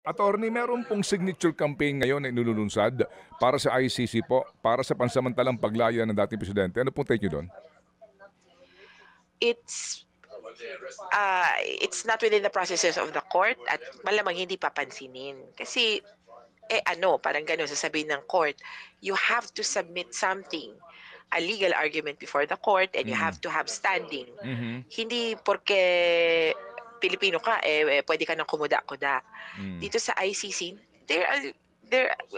Attorney, meron pong signature campaign ngayon na inilulunsad para sa ICC po, para sa pansamantalang paglaya ng dating presidente. Ano pong take niyo do'n? It's it's not within the processes of the court at malamang hindi papansinin. Kasi, parang gano'n sasabihin ng court, you have to submit something, a legal argument before the court and you have Mm. to have standing. Mhm. Hindi porke Pilipino ka, puwede ka ng kumuda-kuda. Hmm. Dito sa ICC, there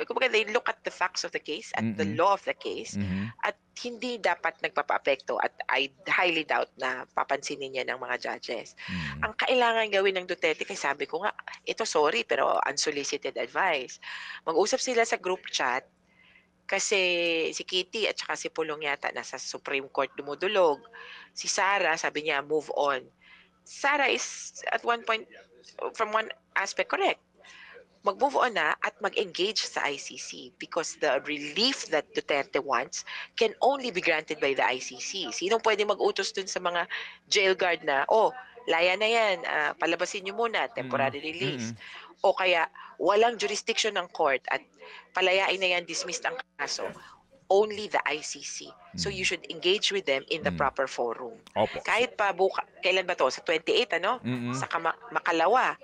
kumbaga they look at the facts of the case, at the Mm. law of the case, Mhm. at hindi dapat nagpapaapekto at I highly doubt na papansinin niya ng mga judges. Mm. Ang kailangan gawin ng Duterte kaya sabi ko nga, ito sorry pero unsolicited advice. Mag-usap sila sa group chat kasi si Kitty at saka si Pulong yata nasa Supreme Court dumudulog. Si Sara sabi niya move on. Sara is at one point, from one aspect, correct. Mag-move on na at mag-engage sa ICC because the relief that Duterte wants can only be granted by the ICC. Sinong pwede mag-utos dun sa mga jail guard na, "Oh, laya na yan, palabasin niyo muna, Mm. temporary release." Mm. O kaya walang jurisdiction ng court at palayain na yan, dismissed ang kaso, only the ICC. So you Mm. should engage with them in the Hmm. proper forum. Opo. Kahit pa kailan ba 'to, sa 28 ano? Mm. Sa Makalawa.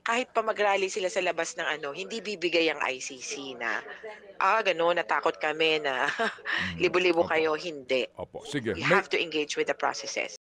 Kahit pa mag-rally sila sa labas ng hindi bibigay ang ICC na, gano'n natakot kami na Hmm. libo-libo Opo. kayo, hindi. Opo, sige You may have to engage with the processes.